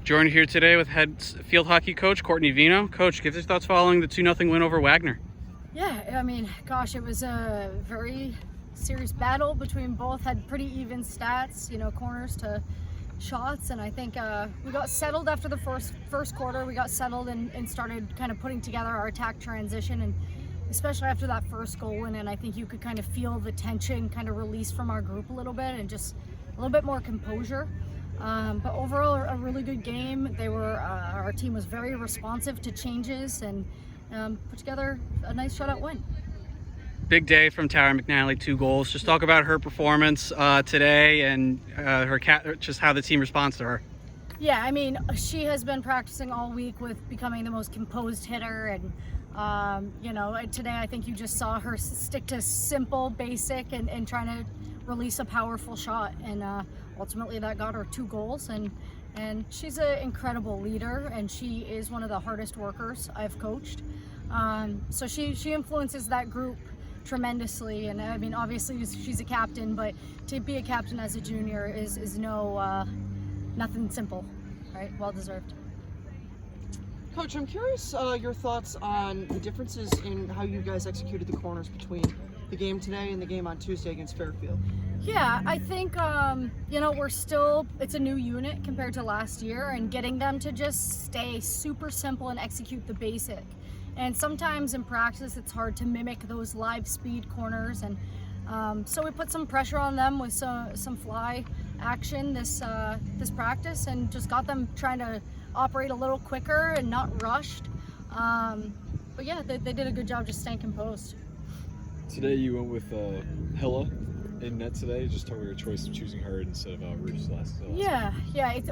Joined here today with head field hockey coach Courtney Veinotte. Coach, give us thoughts following the 2-0 win over Wagner. Yeah, I mean, gosh, it was a very serious battle between both. Had pretty even stats, corners to shots, and I think we got settled after the first quarter. We got settled and started kind of putting together our attack transition, and especially after that first goal win, and I think you could kind of feel the tension kind of release from our group a little bit and just a little bit more composure. But overall, a really good game. Our team was very responsive to changes and put together a nice shutout win. Big day from Tara McNally, 2 goals. Just talk about her performance today and just how the team responds to her. Yeah, I mean, she has been practicing all week with becoming the most composed hitter, and today I think you just saw her stick to simple, basic, and trying to release a powerful shot, and ultimately that got her 2 goals, and she's an incredible leader, and she is one of the hardest workers I've coached. So she influences that group tremendously, and I mean, obviously she's a captain, but to be a captain as a junior is nothing simple, right? Well deserved. Coach, I'm curious your thoughts on the differences in how you guys executed the corners between the game today and the game on Tuesday against Fairfield. Yeah, I think, it's a new unit compared to last year, and getting them to just stay super simple and execute the basic. And sometimes in practice, it's hard to mimic those live speed corners, and so we put some pressure on them with some fly action this practice, and just got them trying to operate a little quicker and not rushed. But yeah, they did a good job just staying composed. Today you went with Hilla in net today. Just talk about your choice of choosing her instead of Bruce last. Yeah.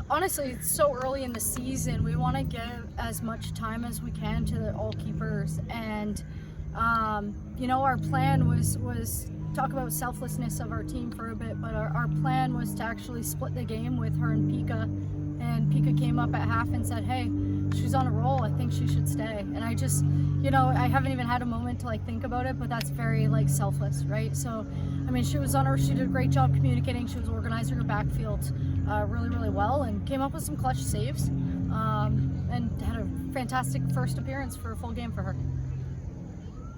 Honestly, it's so early in the season. We want to give as much time as we can to all keepers, and our plan was talk about selflessness of our team for a bit, but our plan was to actually split the game with her and Pika. And Pika came up at half and said, "Hey, she's on a roll. I think she should stay." And I just, I haven't even had a moment to think about it, but that's very selfless, right? So, I mean, she did a great job communicating. She was organizing her backfield really, really well, and came up with some clutch saves, and had a fantastic first appearance for a full game for her.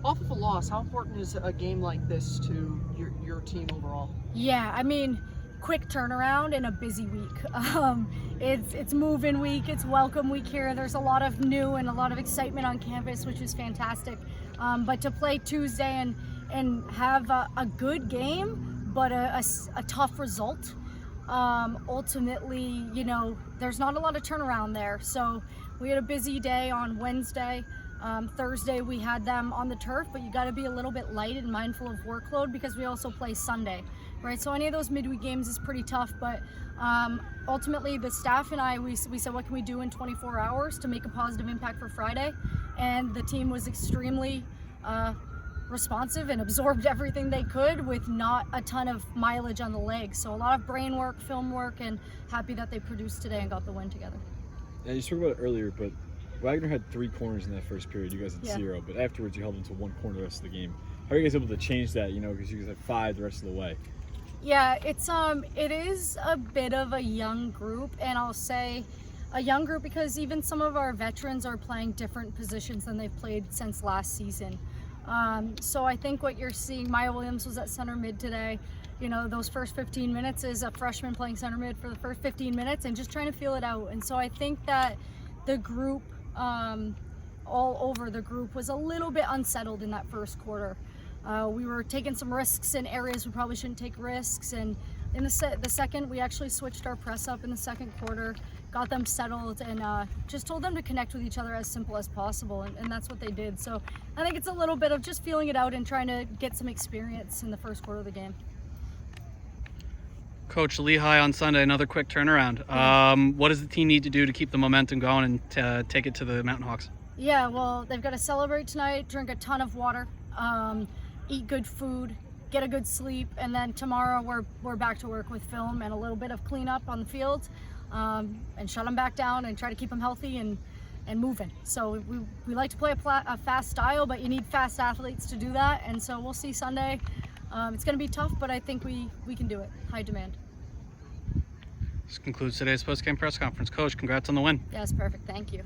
Off of a loss, how important is a game like this to your team overall? Yeah, I mean, quick turnaround in a busy week. It's move-in week, it's welcome week here. There's a lot of new and a lot of excitement on campus, which is fantastic. But to play Tuesday and have a good game, but a tough result, ultimately, there's not a lot of turnaround there. So we had a busy day on Wednesday. Thursday we had them on the turf, but you got to be a little bit light and mindful of workload because we also play Sunday, right? So any of those midweek games is pretty tough, but ultimately the staff and I, we said, what can we do in 24 hours to make a positive impact for Friday? And the team was extremely responsive and absorbed everything they could with not a ton of mileage on the legs. So a lot of brain work, film work, and happy that they produced today and got the win together. Yeah, you spoke about it earlier, but Wagner had 3 corners in that first period. You guys had 0, but afterwards you held them to 1 corner the rest of the game. How are you guys able to change that? Because you guys had 5 the rest of the way. Yeah, it is a bit of a young group, and I'll say a young group because even some of our veterans are playing different positions than they've played since last season. So I think what you're seeing, Maya Williams was at center mid today. Those first 15 minutes is a freshman playing center mid for the first 15 minutes and just trying to feel it out. And so I think that the group, all over the group, was a little bit unsettled in that first quarter. We were taking some risks in areas we probably shouldn't take risks, and in the second, we actually switched our press up in the second quarter, got them settled, and just told them to connect with each other as simple as possible, and that's what they did. So I think it's a little bit of just feeling it out and trying to get some experience in the first quarter of the game. Coach, Lehigh on Sunday, another quick turnaround. What does the team need to do to keep the momentum going and to take it to the Mountain Hawks? Yeah, well, they've got to celebrate tonight, drink a ton of water, eat good food, get a good sleep, and then tomorrow we're back to work with film and a little bit of cleanup on the field, and shut them back down and try to keep them healthy and moving. So we like to play a fast style, but you need fast athletes to do that, and so we'll see Sunday. It's going to be tough, but I think we can do it. High demand. This concludes today's post-game press conference. Coach, congrats on the win. Yes, perfect. Thank you.